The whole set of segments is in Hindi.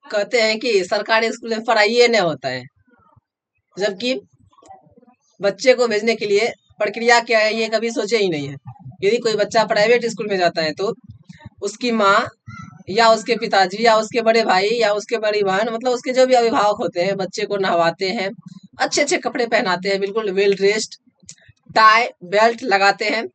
कहते हैं कि सरकारी स्कूल में पढ़ाई नहीं होता है, जबकि बच्चे को भेजने के लिए प्रक्रिया क्या है ये कभी सोचे ही नहीं है। यदि कोई बच्चा प्राइवेट स्कूल में जाता है तो उसकी माँ या उसके पिताजी या उसके बड़े भाई या उसके बड़ी बहन, मतलब उसके जो भी अभिभावक होते हैं, बच्चे को नहवाते हैं, अच्छे अच्छे कपड़े पहनाते हैं, बिल्कुल वेल ड्रेस्ड, टाई बेल्ट लगाते हैं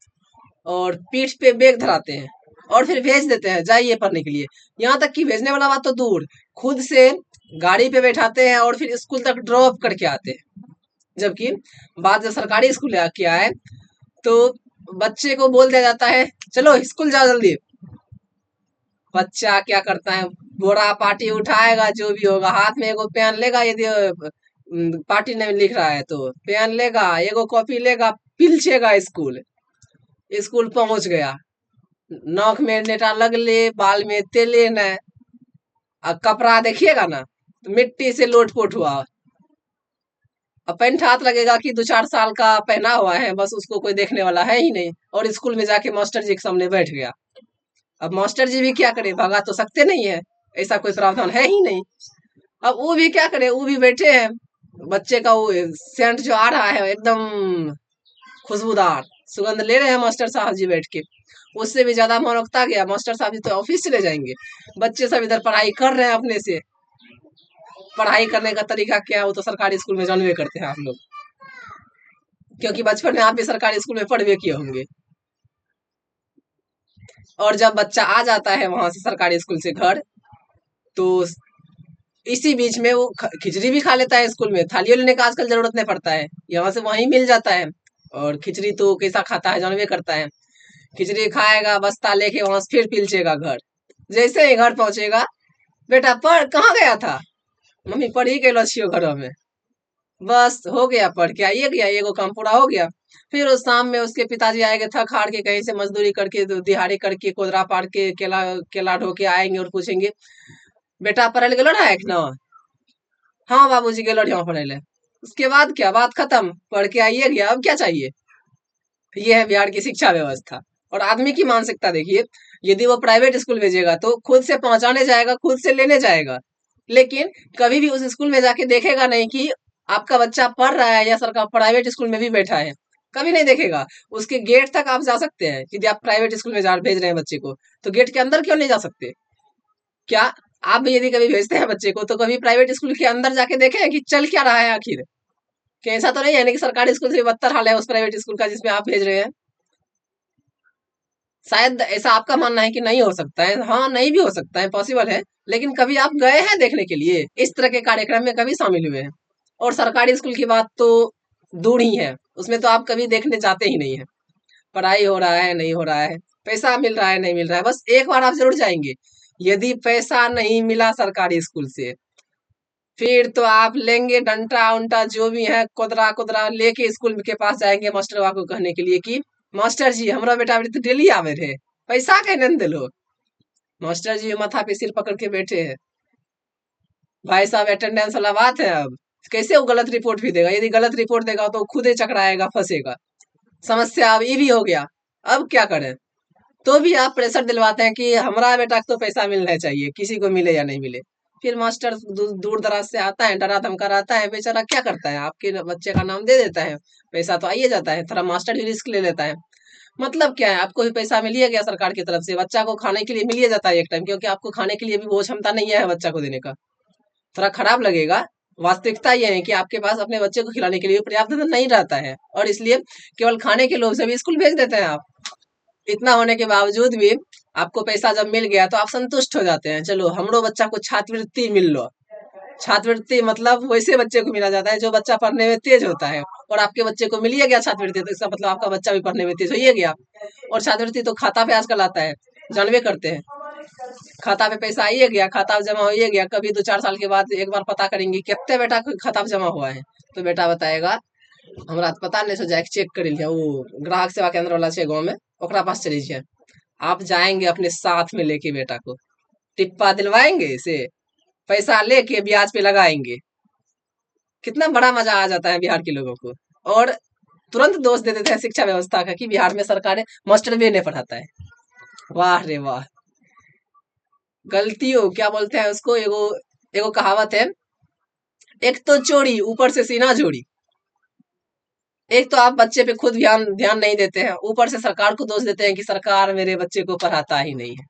और पीठ पे बैग धराते हैं और फिर भेज देते हैं जाइए पढ़ने के लिए। यहाँ तक कि भेजने वाला बात तो दूर, खुद से गाड़ी पे बैठाते हैं और फिर स्कूल तक ड्रॉप करके आते हैं। जबकि बात जब सरकारी स्कूल की आए तो बच्चे को बोल दिया जाता है चलो स्कूल जाओ जल्दी। बच्चा क्या करता है, बोरा पार्टी उठाएगा, जो भी होगा, हाथ में एगो पेन लेगा, यदि पार्टी में लिख रहा है तो पेन लेगा, एगो कॉपी लेगा, पिलछेगा स्कूल। स्कूल पहुंच गया, नौक में नेटा लगले, बाल में तेले न, और कपड़ा देखिएगा ना तो मिट्टी से लोटपोट हुआ। अब पैंट हाथ लगेगा कि 2-4 साल का पहना हुआ है, बस उसको कोई देखने वाला है ही नहीं, और स्कूल में जाके मास्टर जी के सामने बैठ गया। अब मास्टर जी भी क्या करे, भगा तो सकते नहीं है, ऐसा कोई प्रावधान है ही नहीं। अब वो भी क्या करे, वो भी बैठे हैं, बच्चे का वो सेंट जो आ रहा है एकदम खुशबूदार, सुगंध ले रहे हैं मास्टर साहब जी बैठ के। उससे भी ज्यादा मनोकता गया, मास्टर साहब जी तो ऑफिस चले जाएंगे, बच्चे सब इधर पढ़ाई कर रहे हैं अपने से। पढ़ाई करने का तरीका क्या है वो तो सरकारी स्कूल में जानवे करते हैं आप लोग, क्योंकि बचपन में आप भी सरकारी स्कूल में पढ़वे किए होंगे। और जब बच्चा आ जाता है वहां से सरकारी स्कूल से घर, तो इसी बीच में वो खिचड़ी भी खा लेता है स्कूल में, थालियों लेने का आजकल जरूरत नहीं पड़ता है, यहाँ से वहीं मिल जाता है। और खिचड़ी तो कैसा खाता है जानवे करता है, खिचड़ी खाएगा, बस्ता लेके वहां से फिर पिलचेगा घर। जैसे ही घर पहुंचेगा, बेटा पढ़ कहाँ गया था, मम्मी पढ़ ही गए छियो घरों में, बस हो गया, पढ़ के आइए गया, एगो काम पूरा हो गया। फिर उस शाम में उसके पिताजी आएंगे थक हार के, कहीं से मजदूरी करके, दिहाड़ी करके, कोदरा पाड़ के, केला केला ढो के आएंगे और पूछेंगे बेटा पढ़े गेलो ना एक ना, हाँ बाबूजी गेलो ढेवा पढ़े ले। उसके बाद क्या, बात खत्म, पढ़ के आइए गया, अब क्या चाहिए। ये है बिहार की शिक्षा व्यवस्था। और आदमी की मानसिकता देखिए, यदि वो प्राइवेट स्कूल भेजेगा तो खुद से पहुंचाने जाएगा, खुद से लेने जाएगा, लेकिन कभी भी उस स्कूल में जाके देखेगा नहीं कि आपका बच्चा पढ़ रहा है या सरकार प्राइवेट स्कूल में भी बैठा है, कभी नहीं देखेगा। उसके गेट तक आप जा सकते हैं, यदि आप प्राइवेट स्कूल में जा भेज रहे हैं बच्चे को, तो गेट के अंदर क्यों नहीं जा सकते। क्या आप भी यदि कभी भेजते हैं बच्चे को तो कभी प्राइवेट स्कूल के अंदर जाके देखें कि चल क्या रहा है आखिर, कि ऐसा तो नहीं है ना कि सरकारी स्कूल से बदतर हाल है उस प्राइवेट स्कूल का जिसमें आप भेज रहे हैं। शायद ऐसा आपका मानना है कि नहीं हो सकता है, हाँ नहीं भी हो सकता है, पॉसिबल है, लेकिन कभी आप गए हैं देखने के लिए, इस तरह के कार्यक्रम में कभी शामिल हुए हैं। और सरकारी स्कूल की बात तो दूर ही है, उसमें तो आप कभी देखने जाते ही नहीं है, पढ़ाई हो रहा है नहीं हो रहा है, पैसा मिल रहा है नहीं मिल रहा है, बस एक बार आप जरूर जाएंगे। यदि पैसा नहीं मिला सरकारी स्कूल से, फिर तो आप लेंगे डंटा उंटा जो भी है, कोदरा कोदरा लेके स्कूल के पास जाएंगे मास्टर को कहने के लिए कि मास्टर जी हमारा बेटा बेटी तो डेली आवे रहे, पैसा कहने न दिलो। मास्टर जी माथा पे सिर पकड़ के बैठे हैं, भाई साहब अटेंडेंस वाला बात है, अब कैसे वो गलत रिपोर्ट भी देगा, यदि गलत रिपोर्ट देगा तो खुद ही चकराएगा, फंसेगा। समस्या अब ये भी हो गया, अब क्या करें। तो भी आप प्रेशर दिलवाते हैं कि हमारा बेटा को तो पैसा मिलना चाहिए, किसी को मिले या नहीं मिले। फिर मास्टर दूर दराज से आता है, डरा धमका रहता है, बेचारा क्या करता है, आपके बच्चे का नाम दे देता है, पैसा तो आइए जाता है, थोड़ा मास्टर भी रिस्क ले लेता है। मतलब क्या है, आपको भी पैसा मिल ही गया सरकार की तरफ से, बच्चा को खाने के लिए मिल ही जाता है एक टाइम, क्योंकि आपको खाने के लिए भी वो क्षमता नहीं है बच्चा को देने का। थोड़ा खराब लगेगा, वास्तविकता ये है कि आपके पास अपने बच्चे को खिलाने के लिए पर्याप्त धन नहीं रहता है, और इसलिए केवल खाने के लोभ से भी स्कूल भेज देते हैं आप। इतना होने के बावजूद भी आपको पैसा जब मिल गया तो आप संतुष्ट हो जाते हैं, चलो हमरो बच्चा को छात्रवृत्ति मिल लो। छात्रवृत्ति मतलब वैसे बच्चे को मिला जाता है जो बच्चा पढ़ने में तेज होता है, और आपके बच्चे को मिल ही गया छात्रवृत्ति, तो इसका मतलब आपका बच्चा भी पढ़ने में तेज हो ही गया। और छात्रवृत्ति तो खाता पे आजकल आता है, जानवे करते हैं, खाता पे पैसा आइए गया, खाता जमा हो गया, कभी 2-4 साल के बाद एक बार पता करेंगे कितने बेटा को खाता पे जमा हुआ है, तो बेटा बताएगा हमरा तो पता नहीं, सो जाके चेक कर लिया, वो ग्राहक सेवा केंद्र वाला है गाँव में, ओकरा पास चली जाए। आप जाएंगे अपने साथ में लेके बेटा को, टिप्पा दिलवाएंगे इसे, पैसा लेके ब्याज पे लगाएंगे, कितना बड़ा मजा आ जाता है बिहार के लोगों को। और तुरंत दोष दे देते हैं शिक्षा व्यवस्था का कि बिहार में सरकार मास्टर भी नहीं पढ़ाता है। वाह रे वाह, गलतियों क्या बोलते हैं उसको, एगो एगो कहावत है, एक तो चोरी ऊपर से सीना जोड़ी। एक तो आप बच्चे पे खुद ध्यान ध्यान नहीं देते हैं, ऊपर से सरकार को दोष देते हैं कि सरकार मेरे बच्चे को पढ़ाता ही नहीं है।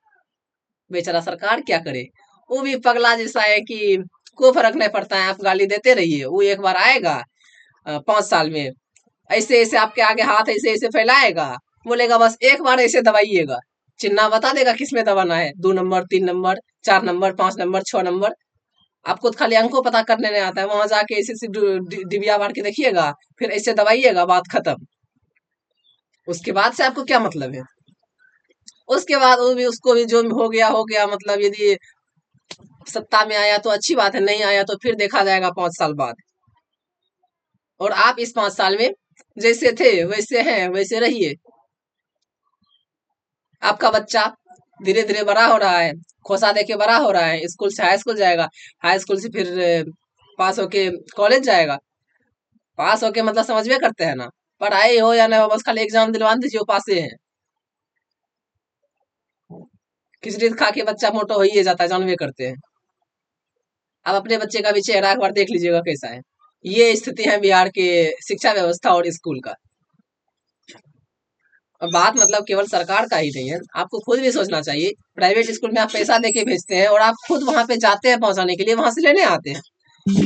बेचारा सरकार क्या करे, वो भी पगला जैसा है कि कोई फर्क नहीं पड़ता है, आप गाली देते रहिए, वो एक बार आएगा 5 साल में, ऐसे ऐसे आपके आगे हाथ ऐसे ऐसे फैलाएगा, बोलेगा बस एक बार ऐसे दबाइएगा, चिन्ह बता देगा किसमें दबाना है, 2 number, 3 number, 4 number, 5 number, 6 number. आपको तो खाली अंकों पता करने नहीं आता है, वहां जाके ऐसे ऐसे डिबिया मार के देखिएगा, फिर ऐसे दबाइएगा, बात खत्म। उसके बाद से आपको क्या मतलब है? उसके बाद वो भी, उसको भी जो हो गया, मतलब यदि सत्ता में आया तो अच्छी बात है, नहीं आया तो फिर देखा जाएगा 5 साल बाद। और आप इस 5 साल में जैसे थे वैसे हैं वैसे रहिए। आपका बच्चा धीरे धीरे बड़ा हो रहा है, खोसा दे के बड़ा हो रहा है, स्कूल से हाई स्कूल जाएगा, हाई स्कूल से फिर पास होके कॉलेज जाएगा। पास होके मतलब समझ में करते हैं ना, पढ़ाई हो या ना हो, बस खाली एग्जाम दिलवा दीजिए, वो पासे हैं। खिचड़ी खा के बच्चा मोटा हो ही जाता है, जानवे करते हैं। अब अपने बच्चे का भी चेहरा एक बार देख लीजिएगा कैसा है। ये स्थिति है बिहार के शिक्षा व्यवस्था और स्कूल का। और बात मतलब केवल सरकार का ही नहीं है, आपको खुद भी सोचना चाहिए। प्राइवेट स्कूल में आप पैसा देके भेजते हैं और आप खुद वहां पे जाते हैं पहुंचाने के लिए, वहां से लेने आते हैं।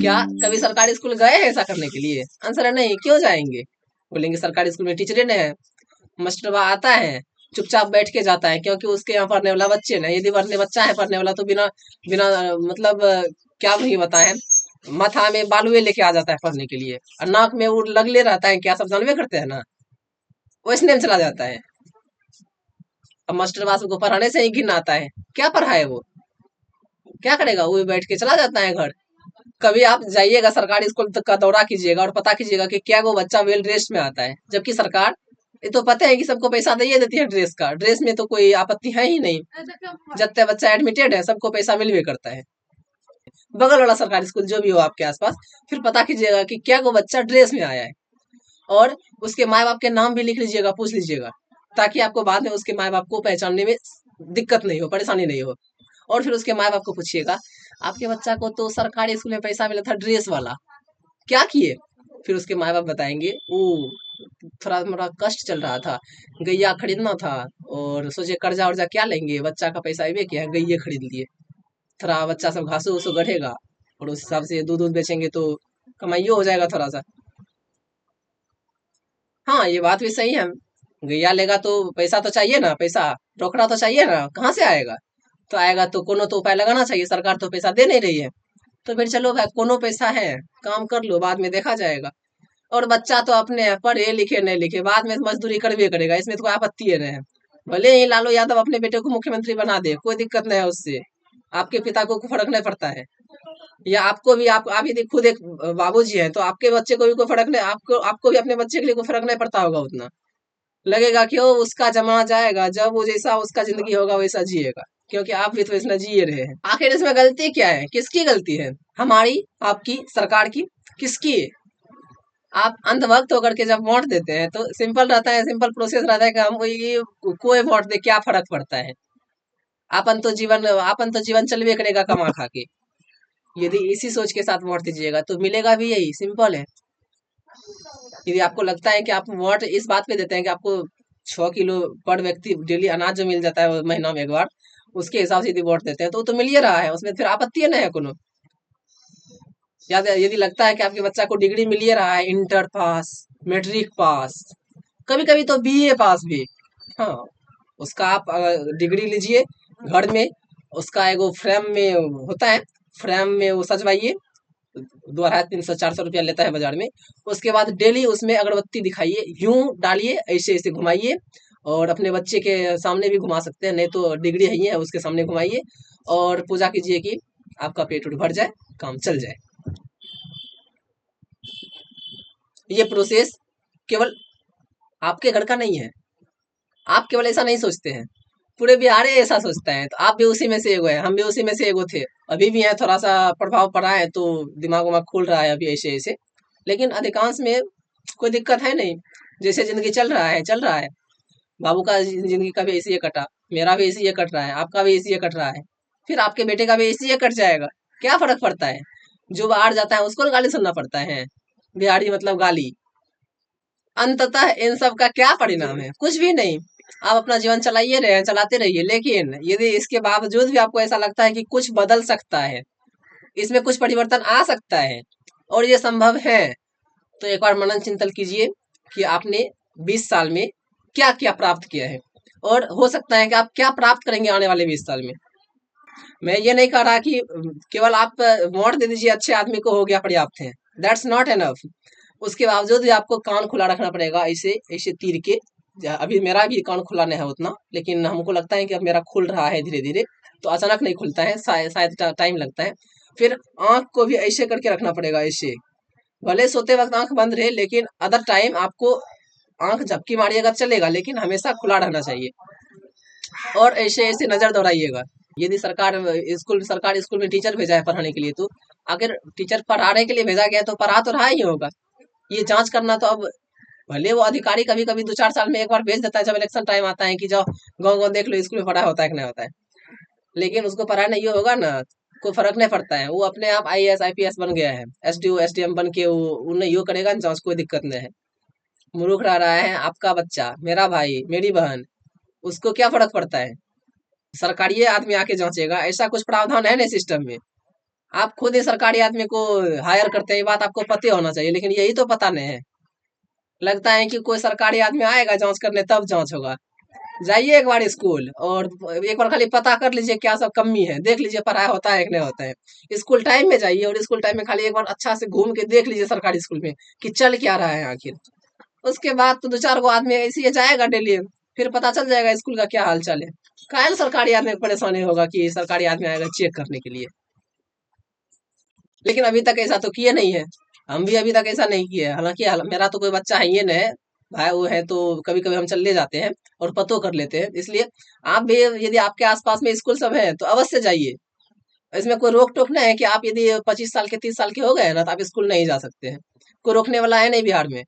क्या कभी सरकारी स्कूल गए हैं ऐसा करने के लिए? आंसर है नहीं। क्यों जाएंगे? बोलेंगे सरकारी स्कूल में टीचर नहीं है, मास्टरवा आता है, चुपचाप बैठ के जाता है, क्योंकि उसके यहाँ पढ़ने वाला बच्चे नहीं, यदि पढ़ने बच्चा है पढ़ने वाला तो बिना बिना मतलब क्या नहीं बताए, माथा में बालुए लेके आ जाता है पढ़ने के लिए, और नाक में वो लगले रहता है, क्या सब जानवे करते हैं ना, वैसने में चला जाता है। अब मास्टर बास को पढ़ाने से ही घिन आता है, क्या पढ़ाए वो, क्या करेगा, वो भी बैठ के चला जाता है घर। कभी आप जाइएगा सरकारी स्कूल तक का दौरा कीजिएगा और पता कीजिएगा कि क्या वो बच्चा वेल ड्रेस्ड में आता है, जबकि सरकार ये तो पता है कि सबको पैसा दे देती है ड्रेस का, ड्रेस में तो कोई आपत्ति है ही नहीं, जब तक बच्चा एडमिटेड है सबको पैसा मिलवे करता है। बगल वाला सरकारी स्कूल जो भी हो आपके आसपास, फिर पता कीजिएगा कि क्या वो बच्चा ड्रेस में आया है, और उसके माँ बाप के नाम भी लिख लीजिएगा, पूछ लीजिएगा, ताकि आपको बाद में उसके माँ बाप को पहचानने में दिक्कत नहीं हो, परेशानी नहीं हो। और फिर उसके माँ बाप को पूछिएगा, आपके बच्चा को तो सरकारी स्कूल में पैसा मिला था ड्रेस वाला, क्या किए? फिर उसके माँ बाप बताएंगे, ओ थोड़ा मोड़ा कष्ट चल रहा था, गैया खरीदना था, और सोचे कर्जा वर्जा क्या लेंगे, बच्चा का पैसा ये किया, गैये खरीद लिए, थोड़ा बच्चा सब घासो उसो गढ़ेगा, और उस हिसाब से दूध दूध बेचेंगे तो कमाइयो हो जाएगा थोड़ा सा। हाँ, ये बात भी सही है, गैया लेगा तो पैसा तो चाहिए ना, पैसा रोकड़ा तो चाहिए ना, कहाँ से आएगा? तो आएगा तो कोनो तो उपाय लगाना चाहिए, सरकार तो पैसा दे नहीं रही है, तो फिर चलो भाई कोनो पैसा है, काम कर लो, बाद में देखा जाएगा। और बच्चा तो अपने है, पढ़े लिखे नहीं लिखे बाद में मजदूरी करबे करेगा, इसमें तो कोई आपत्ति है नहीं। भले ही लालू यादव अपने बेटे को मुख्यमंत्री बना दे, कोई दिक्कत नहीं है उससे, आपके पिता को फर्क नहीं पड़ता है। या आपको भी, आप यदि खुद एक बाबूजी है तो आपके बच्चे को भी कोई फर्क नहीं, आपको आपको भी अपने बच्चे के लिए कोई फर्क नहीं पड़ता होगा उतना। लगेगा कि ओ उसका जमाना जाएगा, जब वो जैसा उसका जिंदगी होगा वैसा जिएगा, क्योंकि आप भी तो इसमें जी रहे हैं। आखिर इसमें गलती क्या है, किसकी गलती है? हमारी, आपकी, सरकार की, किसकी? आप अंधभक्त होकर के जब वोट देते हैं तो सिंपल रहता है, सिंपल प्रोसेस रहता है कि हम ये कोई वोट दे क्या फर्क पड़ता है, अपन तो जीवन चलवे करेगा कमा खा के। यदि इसी सोच के साथ वोट दीजिएगा तो मिलेगा भी यही, सिंपल है। यदि आपको लगता है कि आप वोट इस बात पे देते हैं कि आपको 6 किलो पर व्यक्ति डेली अनाज जो मिल जाता है महीना में एक बार, उसके हिसाब से यदि वोट देते हैं तो मिल ही रहा है, उसमें फिर आपत्ति नहीं है कोनो। या यदि लगता है कि आपके बच्चा को डिग्री मिल ही रहा है, इंटर पास, मैट्रिक पास, कभी कभी तो बीए पास भी, हाँ, उसका आप डिग्री लीजिए घर में, उसका एगो फ्रेम में होता है, फ्रेम में वो सजवाइए, 200, 300, 400 रुपया लेता है बाजार में। उसके बाद डेली उसमें अगरबत्ती दिखाइए, यूं डालिए, ऐसे ऐसे घुमाइए, और अपने बच्चे के सामने भी घुमा सकते हैं, नहीं तो डिग्री है उसके सामने घुमाइए, और पूजा कीजिए कि आपका पेट उठ भर जाए, काम चल जाए। ये प्रोसेस केवल आपके घर का नहीं है, आप केवल ऐसा नहीं सोचते हैं, पूरे बिहार ही ऐसा सोचता है, तो आप भी उसी में से एगो है, हम भी उसी में से एगो थे, अभी भी है, थोड़ा सा प्रभाव पड़ा है तो दिमाग उमाग खुल रहा है अभी ऐसे ऐसे, लेकिन अधिकांश में कोई दिक्कत है नहीं, जैसे जिंदगी चल रहा है चल रहा है। बाबू का जिंदगी का भी ऐसे ही कटा, मेरा भी ऐसे ही कट रहा है, आपका भी ऐसे ही कट रहा है, फिर आपके बेटे का भी ऐसे ही कट जाएगा। क्या फर्क पड़ता है? जो बाहर जाता है उसको गाली सुनना पड़ता है। बिहारी मतलब गाली। अंततः इन सब का क्या परिणाम है? कुछ भी नहीं। आप अपना जीवन चलाइए रहे हैं, चलाते रहिए, लेकिन यदि इसके बावजूद भी आपको ऐसा लगता है कि कुछ बदल सकता है, इसमें कुछ परिवर्तन आ सकता है और ये संभव है, तो एक बार मनन चिंतन कीजिए कि आपने 20 साल में क्या क्या प्राप्त किया है और हो सकता है कि आप क्या प्राप्त करेंगे आने वाले 20 साल में। मैं ये नहीं कह रहा कि केवल आप वोट दे दीजिए अच्छे आदमी को हो गया पर्याप्त है, दैट्स नॉट एनफ। उसके बावजूद भी आपको कान खुला रखना पड़ेगा, ऐसे ऐसे तीर के। अभी मेरा भी कान खुला नहीं है उतना, लेकिन हमको लगता है कि अब मेरा खुल रहा है धीरे धीरे, तो अचानक नहीं खुलता है, शायद टाइम लगता है। फिर आंख को भी ऐसे करके रखना पड़ेगा, ऐसे। भले सोते वक्त आंख बंद रहे, लेकिन अदर टाइम आपको आंख झपकी मारिएगा चलेगा, लेकिन हमेशा खुला रहना चाहिए। और ऐसे ऐसे नजर दौड़ाइएगा। यदि सरकार स्कूल में टीचर भेजा है पढ़ाने के लिए, तो अगर टीचर पढ़ाने के लिए भेजा गया तो पढ़ा तो रहा ही होगा। ये जांच करना तो अब भले वो अधिकारी कभी कभी 2-4 साल में एक बार भेज देता है, जब इलेक्शन टाइम आता है कि जाओ गाँव गाँव देख लो स्कूल में पढ़ा होता है कि नहीं होता है, लेकिन उसको पढ़ाना ये होगा ना, कोई फर्क नहीं पड़ता है। वो अपने आप IAS IPS बन गया है, SDO SDM बन के वो उन्हें यो करेगा ना जांच, कोई दिक्कत नहीं है। मूर्ख रहा है आपका बच्चा, मेरा भाई, मेरी बहन, उसको क्या फर्क पड़ता है? सरकारी आदमी आके जांचेगा, ऐसा कुछ प्रावधान है नहीं सिस्टम में। आप खुद ही सरकारी आदमी को हायर करते हैं, ये बात आपको पता होना चाहिए, लेकिन यही तो पता नहीं है। लगता है कि कोई सरकारी आदमी आएगा जांच करने तब जांच होगा। जाइए एक बार स्कूल और एक बार खाली पता कर लीजिए क्या सब कमी है, देख लीजिए पढ़ाई होता है कि नहीं होता है। स्कूल टाइम में जाइए और स्कूल टाइम में खाली एक बार अच्छा से घूम के देख लीजिए सरकारी स्कूल में कि चल क्या रहा है आखिर। उसके बाद तो 2-4 गो आदमी ऐसे ही जाएगा डेली, फिर पता चल जाएगा स्कूल का क्या हाल चाल है। काहे सरकारी आदमी को परेशानी होगा कि सरकारी आदमी आएगा चेक करने के लिए। लेकिन अभी तक ऐसा तो किए नहीं है, हम भी अभी तक ऐसा नहीं किए हैं। हालांकि मेरा तो कोई बच्चा है ये नहीं है, भाई वो है तो कभी कभी हम चल ले जाते हैं और पतो कर लेते हैं। इसलिए आप भी यदि आपके आसपास में स्कूल सब है तो अवश्य जाइए। इसमें कोई रोक टोक नहीं है कि आप यदि 25 साल के 30 साल के हो गए ना तो आप स्कूल नहीं जा सकते हैं। कोई रोकने वाला है नहीं बिहार में।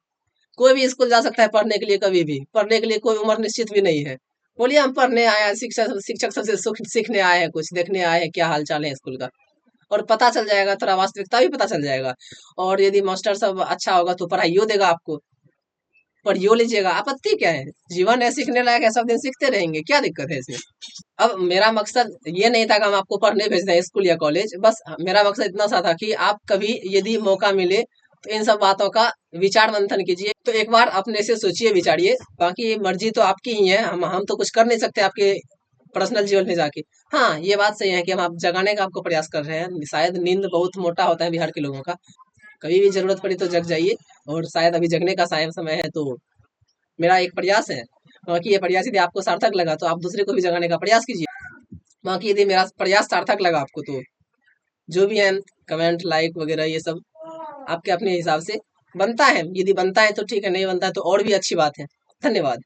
कोई भी स्कूल जा सकता है पढ़ने के लिए, कभी भी पढ़ने के लिए कोई उम्र निश्चित भी नहीं है। बोलिए हम पढ़ने आए हैं, शिक्षक शिक्षक सबसे सीखने आए हैं, कुछ देखने आए हैं क्या हाल चाल है स्कूल का, और पता चल जाएगा, थोड़ा वास्तविकता भी पता चल जाएगा। और यदि मास्टर सब अच्छा होगा तो पढ़ाइयो देगा आपको, पढ़ियो लीजिएगा, आपत्ति क्या है? जीवन है, सीखने लायक है, सब दिन सीखते रहेंगे, क्या दिक्कत है इसमें? अब मेरा मकसद ये नहीं था कि हम आपको पढ़ने भेज दें स्कूल या कॉलेज, बस मेरा मकसद इतना सा था कि आप कभी यदि मौका मिले तो इन सब बातों का विचार मंथन कीजिए। तो एक बार अपने से सोचिए, विचारिए। बाकी मर्जी तो आपकी ही है, हम तो कुछ कर नहीं सकते आपके पर्सनल जीवन में जाके। हाँ, ये बात सही है कि हम आप जगाने का आपको प्रयास कर रहे हैं। शायद नींद बहुत मोटा होता है बिहार के लोगों का, कभी भी जरूरत पड़ी तो जग जाइए। और शायद अभी जगने का शायद समय है, तो मेरा एक प्रयास है। बाकी ये प्रयास यदि आपको सार्थक लगा तो आप दूसरे को भी जगाने का प्रयास कीजिए। बाकी यदि मेरा प्रयास सार्थक लगा आपको तो जो भी है कमेंट लाइक वगैरह ये सब आपके अपने हिसाब से बनता है। यदि बनता है तो ठीक है, नहीं बनता है तो और भी अच्छी बात है। धन्यवाद।